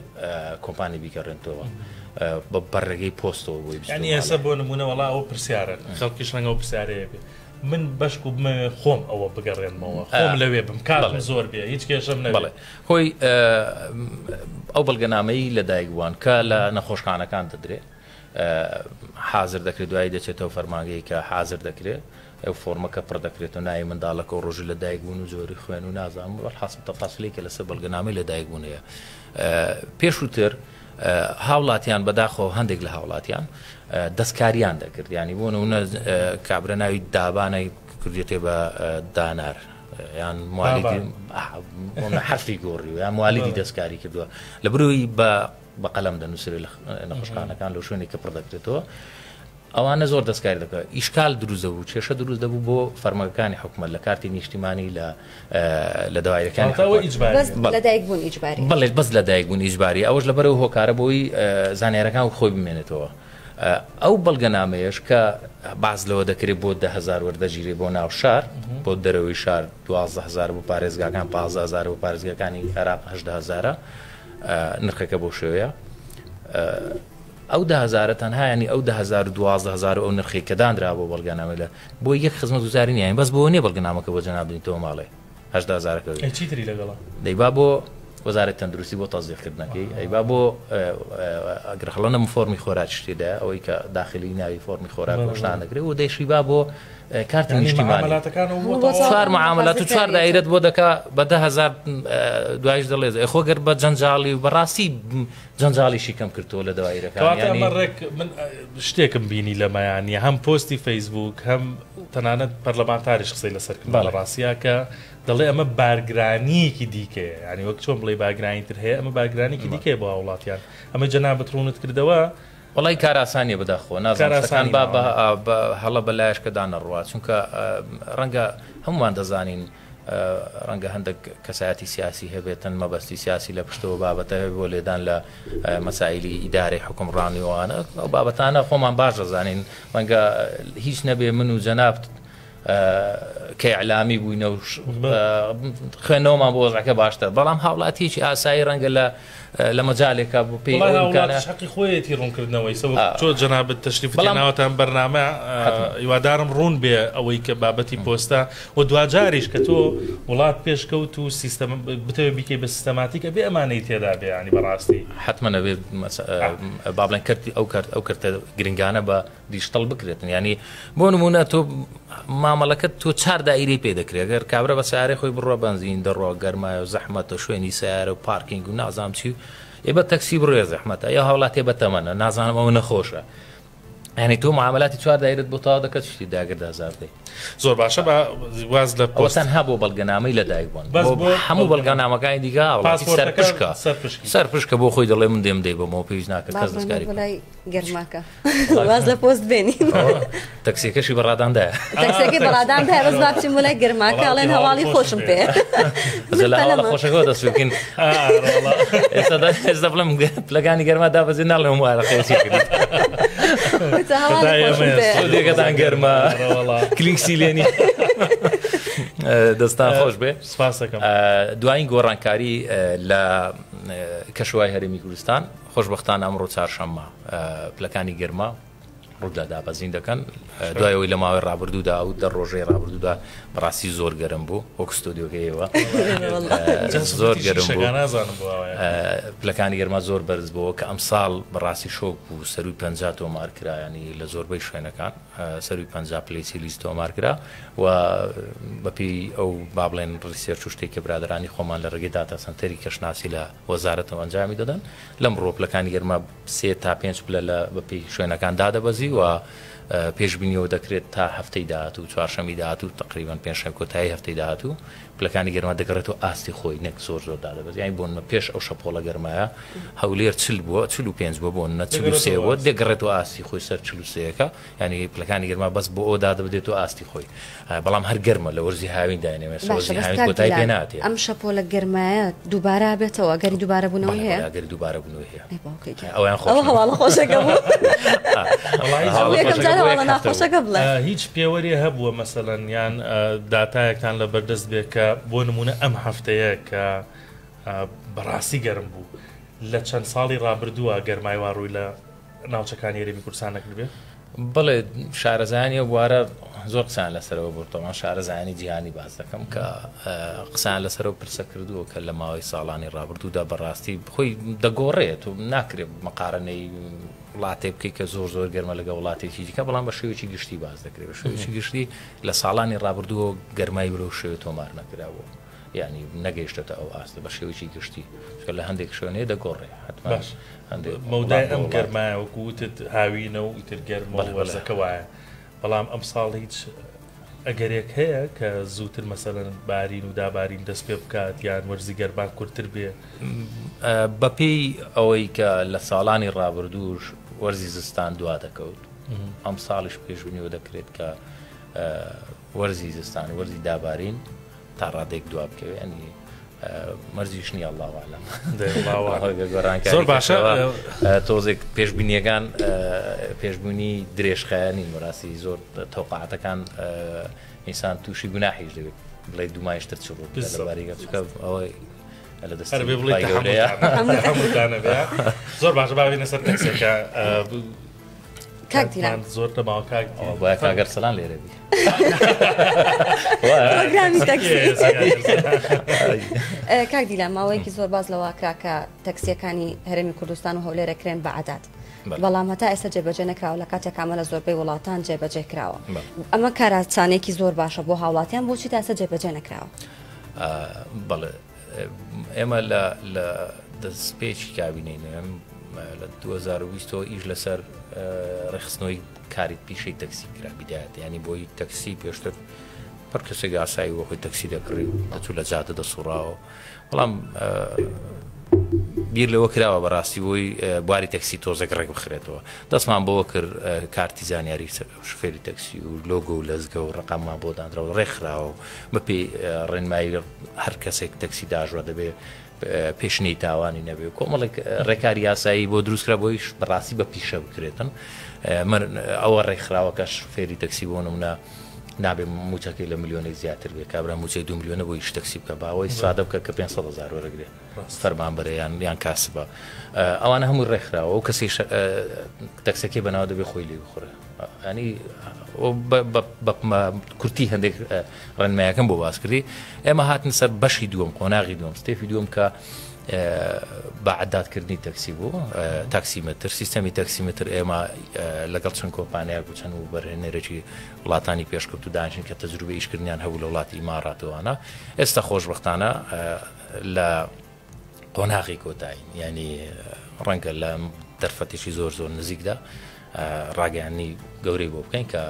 کۆمپانی بیکەڕێنەوە بە بەڕێگەی پۆستەوە بۆی ینی ئێستا بۆ نمونە وڵا ئەو پرسیارە خەڵکیش ڕەنگە ئەو پرسیارەیە بێت من بەشک و بمە خۆم ئەوە بگەڕێنمەوە خۆم لەوێ بم کارم زۆر بێ هیچ کێشەم نەبێت خۆی ئەو بەڵگەنامەی لە دایکبووان کە لە نەخۆشخانەکان دەدرێت حازر دەکرێت دوایی دەچێتەوە فەرمانگەی کە حازر دەکرێت ئەو فۆرمەکە پڕ دەکرێت و ناوی منداڵەکە و ڕۆژی لە دایکبوون و زۆری خوێن و نازانم حەسب تەفاسیلێکە لەسەر بەڵگەنامەی لە دایکبوونەیە پێشووتر هاوڵاتیان بەداخەوە هەندێک لە هاوڵاتیان دەستکاریان دەکرد ینی بۆ نمونە کابرا ناوی دابانەی کردێتێ بە دانار یان موالیدی حرفی گۆڕی و یان موالیدی دەستکاری کردووە لە بروی بە قەلەم دەنووسێت لە نەخۆشخانەکان لە شوێنێک کە پڕ دەکرێتەوە ئەوانە زۆر دەستکاری دەکات ئیشکال دروست دەبوو کێشە دروست دەبوو بۆ فەرمەکانی حکومەت لە کارتی نیشتیمانی لە دەوایرەکانی بەڵێ بەس لە دایکبوون ئیجباری ئەوەش لەبەرەوە هۆکارە بۆی زانیارەکان و خۆی بمێنێتەوە ئەو بەڵگەنامەیەش کە باز لەوە دەکرێت بۆ 10,000 وەردەگیرێ بۆ ناو شار بۆ دەرەوەی شار 12,000 بۆ پارێزگاکان 15,000 بۆ پارێزگاکانی عێراق 18,000 نرخەکە بۆ شێوەیە ئەو 10,000 تەنها ینی ئەو 10,000 12,000 ئەو نرخی کە دانرا بۆ بەڵگەنامە لە بۆ یەک خزمەت گوزاری نییە بەس بۆ نییە بەڵگەنامەکە بۆ جەنابدنیتەوە ماڵێ 18,000 چیتری لەگەڵا دەیبا بۆ وەزارەتی تەندروستی بۆ تەزیقکردنەکەی ئەیبا بۆ ئەگرخڵەنە فۆرمی خۆراک شتێدا ئەوەی کە داخلی ناوی فۆرمی خۆراک شتان دەکرێت و دەیشیبا بۆ کارتی نیشتیمانی چوار معاملات و چوار دایرەت بۆ دەکا بە 10,000 دوایش دەڵێت خۆگەر بە جەنجاڵی و بەڕاستی جەنجاڵیشی کەم کردەوە لە دەوایرەکان من شتێکم بینی لەمایانی هەم پۆستی فەیسبوک هەم تەنانەت پەرلەمانتاریش قسەی لەسەر لە ڕاستیا کە دەڵێ ئەمە بارگرانیەکی دیکەیە ینی وەک چۆن بڵێ بارگرانیتر هەیە ئەمە بارگرانیکی دیکەیە بۆ وڵاتیان ئەمە جەنابەت ڕوونت کردەوە وڵی کاراسانیە بەداخۆ نازانستەکان با هەڵە بەلایشکەدا نەڕوات چونکە ڕەنگە هەمووان دەزانین ڕەنگە هەندێک کەسایەتی سیاسی هەبێتن مەبەستی سیاسی لە پشتەوە بابەتە بۆ لێدان لە مەسائلی ئیدارەی حکومڕانیوانە ئەو بابەتانە خۆمان باش دەزانین ڕەنگە هیچ نەبێ من و جەناب کە ئیعلامی بووینە و خوێنەوەمان بۆ وەزعەکە باشتر بەڵام هاوڵاتیەکی ئاسایی ڕەنگە لە مەجالێکە بۆ پێی حەقی خۆیەتی ڕوونکردنەوەی چۆ جەنابەت تەشریف ناوەتان بەرنامە هیوادارم ڕوون بێ ئەوەی کە بابەتی پۆستە و دوجاریش کە تۆ وڵات پێشکەوت و سیستەم بتەوێت بیکەی بە سیستەماتیکە بێ ئەمانەی تێدا بێ ینی بەڕاستی حتممە نەبێت بابلەن کردی ئەو کردە گرنگانە بە دیشتەڵ بکرێتن ینی بۆ نمونە تۆ مامەڵەکەت تۆ چار دایرەی پێ دەکرێت گەر کابرا بە سیارەی خۆی بڕۆ بەنزین دەڕۆ گەرمایە و زەحمەتە شوێنی سیارە و پارکینگ و نازام چی ێ بە تەکسی بڕێ زەحمەتە یا هاوڵاتی بەتەمەنە نازانم ئەوە نەخۆشە ینی تۆ معاملاتی چوار دایرەت بۆ تاوا دەکەت شتی داگردازاردەی زۆر باشە بە واز لە پۆستەنها بۆ بەڵگەنامەی لە دایکبوون هەموو بەڵگەنامەکانی دیگە سەرپشکە سەرپشکە بۆ خۆی دەڵێ من دێم دەی بەمەوە پێویست ناکە کەس دەستکاری گەرماکە واز لە پۆست بێنین تەکسیەکەشی بەڕاداندایە تەکسێکی بەڕاداندایە بەس با بچین وەلای گەرماکە ئەڵێن هەواڵی خۆشم پێ لە خۆشەکەەوە دەسوکین ئێستا بڵم پلەکانی گەرما دابەزی ناڵێ وارە قێسی کرد دێگەتان گەرمە کلینگسی لێنی دەستان خۆش بێ دوایین گۆڕانکاری لە کەشوای هەرێمی کوردستان خۆشبەختانە ئەمڕۆ چارشەممە پلەکانی گەرما ڕوودا دابەزین دەکەن دوایەوەی لە ماوەی ڕابردوودا و دە ڕۆژەی ڕابردوودا بەڕاستی زۆر گەرم بوو وەک ستۆدیۆکەیەوە زۆر گەرم بوو پلەکانی گەرما زۆر بەرز بووە کە ئەم ساڵ بەڕاستی شۆک بوو سەروی 50 تۆمار کرایانی لە زۆربەی شوێنەکان سەروی 50 پلەی لیست تۆمار کرا و بەپی ئەو با بڵێن ڕیسێرچ و شتێکی برادرانی خۆمان لە ڕێگەی داتا سەنتەری کەشناسی لە وەزارەتەوە ئەنجامی دەدەن لەم ڕۆپلەکانی گەرما 3 تا 5 پلە لە بەپی شوێنەکان دادەبەزی و پێشبینیەوە دەکرێت تا هەفتەی داهاتوو چوارشەممی داهاتوو تقریبان پێنجشەمە کۆتایی هەفتەی داهاتوو پلەکانی گەرما دەگەڕێتەوە ئاستی خۆی نەک زۆر دادەبەزی یانی بۆ پێش ئەو شەپۆڵە گەرمایە هەولێر 40 بووە 45 بووە بۆ 43 بووە دەگەڕێتەوە ئاستی خۆی سەر 43ەکە ینی پلەکانی گەرما بەس بۆ ئەو دادەبدێتەوە ئاستی خۆی بەڵام هەر گەرمە لە وەرزی هاوین داێنێ وەرزی هاوین کۆتایی پێ ناتێ ئەم شەپۆلە گەرمایە دووبارە بێتەوە گەری دووبارە بوونەوەی هەیە گەری دووبارە بوونەوەی هەیە ئەویان هەواڵە خۆشەکە بوو هیچ پێوەری هەبووە مەسەڵەن یان داتایەکتان لە بەردەست بێ کە بۆ نمونە ئەم هەفتەیە کە بەڕاستی گەرم بوو لە چەند ساڵی ڕابردووە گەرمای ڕووی لە ناوچەکانی هەرێمی کوردستان نەکردبێ؟ بڵێ شارەزایانی بوارە زۆر قسان لەسەرەوە بۆتەمان شارەزایانی جیهانی باز دەکەم کە قسان لەسەرەوە پرسە کردووە کە لە ماوەی ساڵانی ڕابردوودا بەڕاستی خۆی دەگۆڕێت و ناکرێت مەقارنەی وڵاتێ بکەی کە زۆر زۆر گەرمە لەگە وڵاتێکی دیکە بەڵام بە شێوەیەکی گشتی باز دەکرێت بە شێوەیەکی گشتی لە ساڵانی ڕابردووە گەرمای برە و شێوە تۆمار نەکراوە ینی نەگەیشتێتە ئەو ئاستە بە شێوەیەکی گشتی لە هەندێک شوێنەیە دەگۆڕێ حتما مەودای ئەم گەرمایە وەکوتت هاوینە و ئیتر گەرمە وەرزەکە وایە بەڵام ئەم ساڵ هیچ ئەگەرێک هەیە کە زووتر مەسەلەن بارین و دابارین دەست پێ بکات یان وەرزی گەرمان کورتتر بێ بەپێی ئەوەی کە لە ساڵانی ڕابردووش وەرزی زستان دوا دەکەوت ئەم ساڵش پێشبینیەوە دەکرێت کە وەرزی زستان وەرزی دابارین تا ڕادێک دوا بکەوێت ینی مەرزیش نییە الله عالەم زۆر باشە تۆزێک پێشبینیەکان پێشبوونی درێژخایانی مەراسی زۆر تەوقعاتەکان ئینسان تووشی گوناحیش دەوێت بڵێ دومایشتر چ لەبارەیە چکە ئەوەی لە دەست زۆر باشە باوێنە سەر تەکسێکە کاکتیران زۆر لەماوە کاک باە کاگەر سەلان لێرە بی کاک دیلان ماوەیەکی زۆر باز لەوە کراکە تەکسیەکانی هەرێمی کوردستان و هەولێرەکرێن بە عادات بەڵام هەتا ئێستا جێبەجێ نەکراوە لە کاتێک ئەمە لە زۆربەی وڵاتان جێبەجێ کراوە ئەمە کاراتچانێکی زۆر باشە بۆ هاوڵاتیان بۆچی تا ئێستا جێبەجێ نەکراوە؟ بەڵێ ئێمە لە دەستپێکی کابینەی نوێم لە 2020 ئیش لەسەر ڕێخستنەوەی کاری پیشەی تەکسی کرا بیدایەت ینی بۆی تەکسی پێشتر پڕ کەسێک ئاسایی وە خۆی تەکسی دەکڕی و دەچوو لە جاتە دەسوڕاوە بەڵام بیر لەوە کراوە بەڕاستی بۆی بواری تەکسی تۆزێک ڕێک بخرێتەوە دەستمان بۆوە کرد کارتی زانیاری شوفێری تەکسی و لۆگۆ و لەزگە و ڕقاممان بۆ دانراوە ڕێکخراوە بەپێی ڕێنمایی هەر کەسێک تەکسی داژوە دەبێت پێشنەی تاوانی نەبێ کۆمەڵێک ڕێکاری یاسایی بۆ دروستکرا بۆیش بەڕاستی بە پیشە بکرێتن ئەوە ڕێکخراوەکەش فێری تەکسی بۆ نمونە نابێ موچەکەی لە ملیۆنێک زیاتر بێ کابرا موچەی 2 میلیۆنە بۆ هیچ تەکسی بکە باوەی سادە بکە کە 500,000 وەرەگرێت فەرمانبەرەیان یان کاسبە ئەوانە هەموو ڕێکخراوە و کەسی تەکسەکەی بەناو دەبێ خۆی لێ بخورە ینی کورتی هەندێک ڕێنمایەکەم بۆ باسکردی ئێمە هاتن سەر بەشی دووەم قۆناغی دووەم ستێفی دووەم کە بەعدادکردنی تەکسی بوو تاکسیمەتر سیستەمی تەکسیمەتر ئێمە لەگەڵ چەند کۆمپانیاک و چەند و بەرهێنەرێکی وڵاتانی پێشکەوت و دانیشن کە تەجروبە ئیشکردنیان هەبوو لە وڵاتی ئیماراتەوەوانە ئێستا خۆشبەختانە لە قۆناغی کۆتایی ینی ڕەنگە لە دەرفەتێکی زۆر زۆر نزیکدا ڕاگەیانی گەورەی بۆ بکەین کە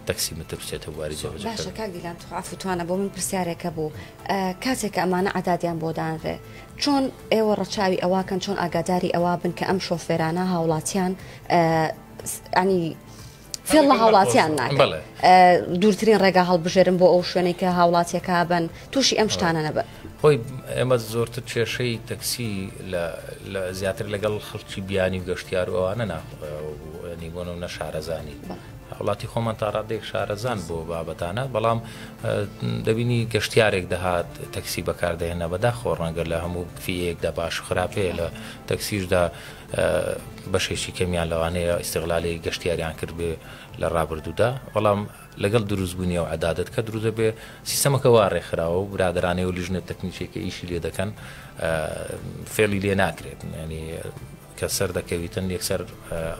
تەکسیمەتر بچێتە بواری جێبەجێ باشە کاک دیلان عفوتوانە بۆ من پرسیارێکە بوو کاتێک ئەمانە عەدادیان بۆ دانرێ چۆن ئێوە ڕەچاوی ئەواکەن چۆن ئاگاداری ئەوا بن کە ئەم شۆفێرانە هاوڵاتیان ینی فێڵ لە هاوڵاتیان ناکەن دوورترین ڕێگا هەڵبژێرن بۆ ئەو شوێنەی کە هاوڵاتیەکە بن تووشی ئەم شتانە نەبن خۆی ئێمە زۆرتر کێشەی تەکسی زیاتر لەگەڵ خەڵکی بیانی و گەشتیار ئەوانە نی بۆ نە شارەزانی وڵاتی خۆمان تا ڕادێک شارەزان بۆ بابەتانە بەڵام دەبینی گەشتیارێک دەهات تەکسی بەکاردەهێنا بەدا خۆڕەنگە لە هەموو فیەکدا باش خراپەیە لە تەکسیشدا بەشێکی کەمیان لەوانەیە ئیستیغلالی گەشتیاریان کرد بێ لە ڕابردوودا بەڵام لەگەڵ دروستبوونی و عادادت کە دروست بێ سیستەمەکە وا ڕێکخراوە و برادرانەی و لیژنە تەکنیکێکی ئیشی لێ دەکەن فێڵی لێ ناکرێت ینی کە سەر دەکەویتن یەکسەر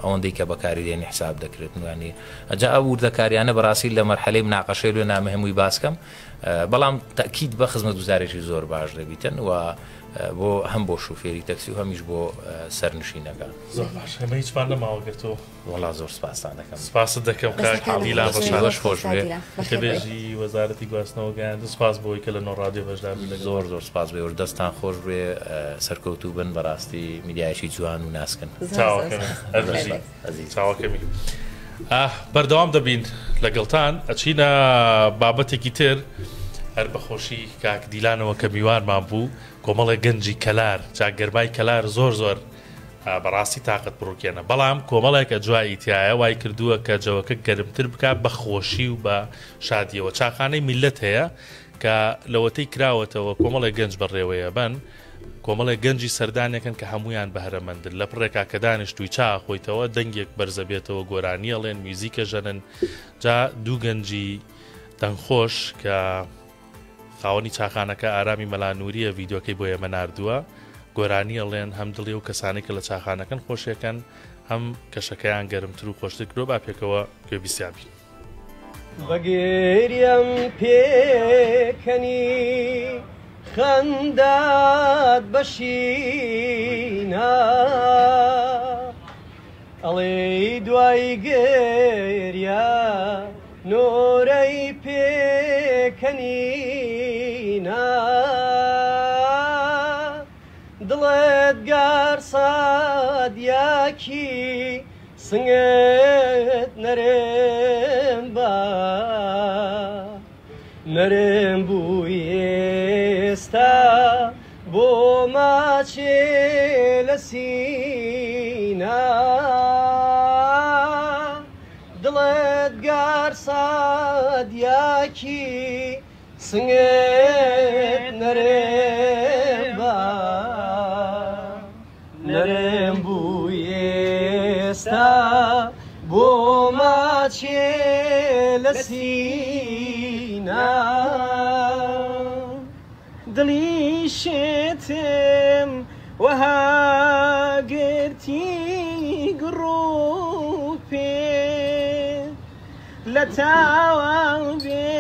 ئەوەندەی کە بەکاریدێنی حساب دەکرێت ینی ئەجا ئەو وردەکاریانە بەڕاستی لە مەرحەلەی مناقەشەی لێ نامە هەمووی باسکەم بەڵام تەکید بە خزمەتگوزارێکی زۆر باش دەبیتن و بۆ هەم بۆ شوفێری تەکسی و هەمیش بۆ سەرنشینەکە زۆر باش هەمە هیچمان نەماوەگرتەوە وڵا زۆر سپاسان دەکەم سپاست دەکەم دیلان ڕۆژ خۆش بێ بێژی وەزارەتی گواستنەوە گەیاند سپاس بۆی کە لە نۆڕادیۆ بەشدار زۆر زۆر سپاس بێ دەستان خۆش بێ سەرکەوتوو بن بەڕاستی میدیایەکی جوان و ناسکن چاوەکەمی بەردەوام دەبین لەگەڵتان ئەچینە بابەتێکی تر هەر بەخۆشی کاک دیلانەوە کە میوانمان بوو کۆمەڵی گەنجی کەلار جاگەربای کەلار زۆر زۆر بەڕاستی تااقت بڕووکێنە بەڵام کۆمەڵێکە جوایی تایە وای کردووە کە جەوەکە گەرمتر بکە بە خۆشی و بە شادیەوە چاخانەی میلەت هەیە کە لەوەتەی کراوەتەوە کۆمەڵی گەنج بەڕێوەیە بن کۆمەڵی گەنجی سەردانێکن کە هەمویان بەهرەمەندن لە پڕێکا کە دانیشتووی چاخۆیتەوە دەنگێک بەرزەبێتەوە گۆرانیەڵێن میوزیکە ژەنن جا دوو گەنجی دەنگخۆش کە خاوەنی چاخانەکە ئارامی مەلانووریە ڤیددیۆکەی بۆ ئێمە ناردووە گۆرانی ئەڵێن هەم دڵی و کەسانێکە لە چاخانەکەن خۆشیەکەن هەم کەشەکەیان گەرمتر و خۆشتر کرۆ با پێکەوە گوێبیستیابی بەگێریم پێکەنی خەندات بەشینە ئەڵێ دوای گێریە نۆرەی پێکەنینە دڵێت گارسادیاکی سنگت نەرێم بە نەرێم بووی ئێستا بۆ ماچێ لە سینە دڵێت گارسادیاکی سنگت نەرێم بە نەرێم بووی ئێستا بۆ ماچێ لە سینە دڵی شێتم وەها گرتی گڕوپێ لە تاوە بێ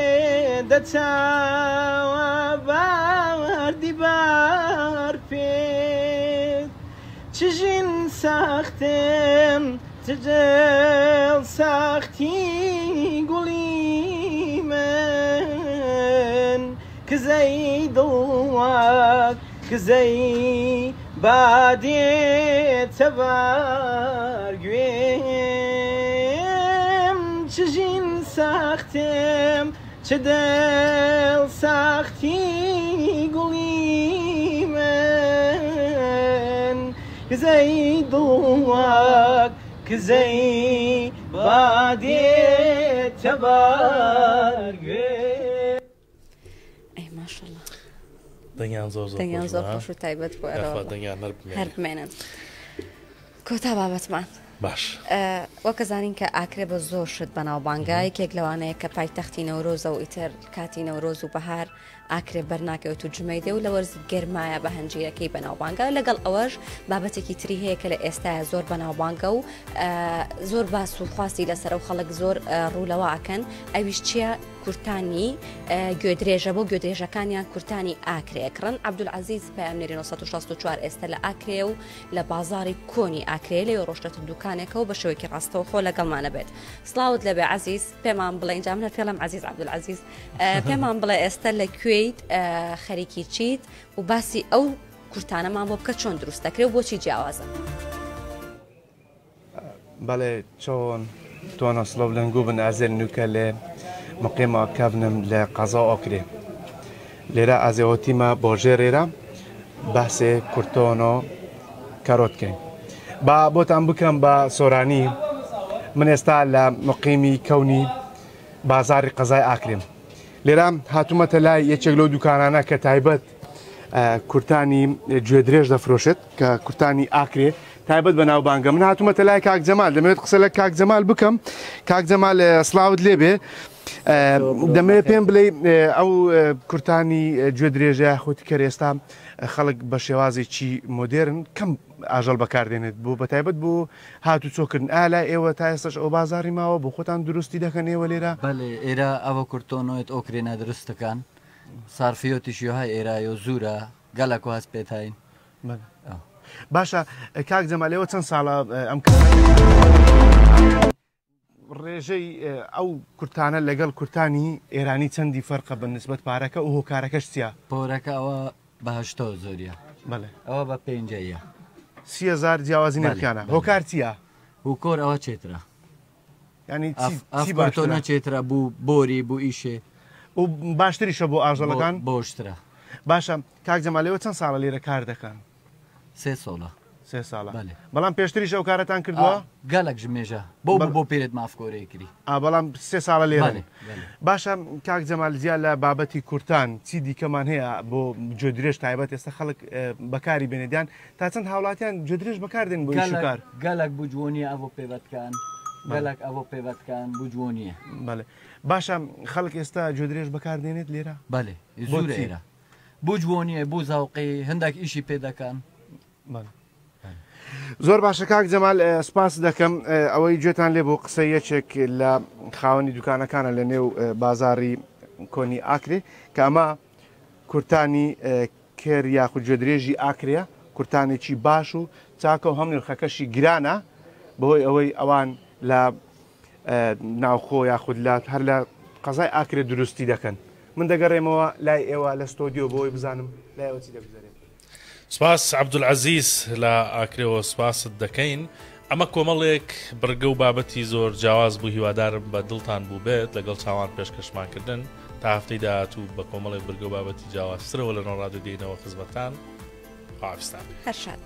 دەتاوە باوەردی بار پێت چژین ساختم تجل ساختی گوڵی من کزەی دڵوات کزەی بادێتە بارگوێم چژین ساختم چ دڵ ساختی گوڵی من کزەی دڵوات کزەی بادێتە بارگوێ ئەی ماشەڵڵا دەنگیان زۆر دەنگیان زۆر خۆش و تایبەت بۆ هەر بمێنن کۆتا بابەتمان باش وەکە زانین کە ئاکرێ بە زۆر شت بەناوبانگا یەکێک لەوانەیە کە پایتەختی نەورۆزە و ئیتر کاتی نەورۆز و بەهار ئاکرێ بەرناکەوت و جمەی دێ و لە وەرز گەرمایە بە هەنجیرەکەی بەناوبانگە لەگەڵ ئەوەش بابەتێکی تری هەیە کە لە ئێستاە زۆر بەناوبانگە و زۆر باس و خواستی لەسەر و خەڵک زۆر ڕوولەوە ئەکەن ئەویش چییە کورتانی گوێدرێژە بۆ گوێدرێژەکانیان کورتانی ئاکرێکڕن عەبدولعەزیز پەیامنێری 1964 ئێستا لە ئاکرێ و لە بازاری کۆنی ئاکرێ لێ ڕۆشتە دوکانێکە و بە شێوەیەکی ڕاستەوە خۆ لەگەڵمانە بێت سڵاوت لەبێ عەزیز پێمان بڵێ ئینجام لە فێڵم عەزیز عەبدولعەزیز پێمان بڵێ ئێستا لە کوێیت خەریکی چیت و باسی ئەو کورتانەمان بۆ بکە چۆن دروست دەکرێت و بۆچی جیاوازە بەڵێ چۆن تۆنە سڵەو لەنگوو بن ئازێر نوکە لێ مقیمە کەبنم لە قەزا ئۆکرێ لێرە ئازێوەتیمە بۆ ژێرێرە بەسێ کورتۆنۆ کەرۆتکەین با بۆتان بکەم بە سۆرانی من ئێستا لە مقیمی کەونی بازاری قەزای ئاکرێم لێرە هاتوومەتە لای یەکێک لەو دوکانانە کە تایبەت کورتانی گوێدرێژ دەفرۆشێت کە کورتانی ئاکرێ تایبەت بە ناوبانگە من هاتوومەتە لای کاک جەمال دەمەوێت قسە لە کاک جەمال بکەم کاک جەمال سڵاوت لێبێ دەمەوێت پێم بڵێ ئەو کورتانی گوێدرێژە خۆتیکەر ئێستا خەڵک بە شێوازێکی مۆدێرن کەم ئاژەڵ بەکاردێنێت بۆ بەتایبەت بۆ هاتو چۆکردن ئالا ئێوە تا ئێستش ئەو بازاری ماوە بۆ خۆتان دروستی دەکەن ئێوە لێرە بەێ ئێرە ئەوە کورتۆنەوەیت ئۆکرێنە دروستەکان سارفیۆتیشیهای ئێرای و زورە گەلک و هەست پێتین باشە کاک جەمالەوە چەند ساڵە ئەم ڕێژەی ئەو کورتانە لەگەڵ کورتانی ئێرانی چەندی فەرقە بە نسبەت پارەکە و هۆکارەکەش چییە؟ پۆرەکە ئەوە بەهشتۆ زۆریە ئەوە بە پێنجەیە 30,000 جیاوازی نرخیانە هۆکار چییە؟ هوکۆر ئەوە چێترە ینی تۆ نەچێترە بوو بۆری بوو ئیشێ و باشتریشە بۆ ئاژەڵەکان بۆشترە باشە کاک جەمالەوە چەند ساڵە لێرە کار دەکەن؟ 3 ساڵە 3 ساڵە بەڵام پێشتریش ئەو کارەتان کردووە؟ گەلک ژمێژە بۆ پێرێت مافکۆرەیە کردی بەڵام 3 ساڵە لێرە باشە کاک جەمال زیاد لە بابەتی کورتان چی دیکەمان هەیە بۆ گوێدرێژ تایبەت ئێستا خەڵک بەکاری بێنێدیان تا چەند هاوڵاتیان گوێدرێژ بەکاردێن بۆ شکار گەلک بجوۆنیە ئەوە پێوەتکان گەلک ئەوە پێوەتکان بجوۆنیە باشە خەڵک ئێستا گوێدرێژ بەکاردێنێت لێرە بەێ زۆر ئێرە بجوۆنیە بوو زاوقی هەندێک ئیشی پێ دەکەن زۆر باشە کاک جەمال سپاس دەکەم ئەوەی گوێتان لێ بۆ قسە یەکێک لە خاوەنی دوکانەکانە لە نێو بازاری کۆنی ئاکرێ کە ئەمە کورتانی کێر یاخود گوێدرێژی ئاکرەیە کورتانێکی باش و چاکە و هەم نرخەکەشی گرانە بەهۆی ئەوەی ئەوان لە ناوخۆ یاخود لات هەر لە قەزای ئاکرێ دروستی دەکەن من دەگەڕێمەوە لای ئێوە لە ستۆدیۆ بۆی بزانم لایەوە چی دەبزارێت سپاس عەبدولعەزیز لە ئاکرێەوە سپاست دەکەین ئەمە کۆمەڵێک بڕگە و بابەتی زۆر جیاواز بوو هیوادارم بە دڵتان بوو بێت لەگەڵ چاوان پێشکەشمانکردن تا هەفتەی داهاتوو بە کۆمەڵێک بڕگە و بابەتی جیاوازترەوە لە نۆ ڕادیۆ دێنەوە خزمەتان خواویستان هەر شاد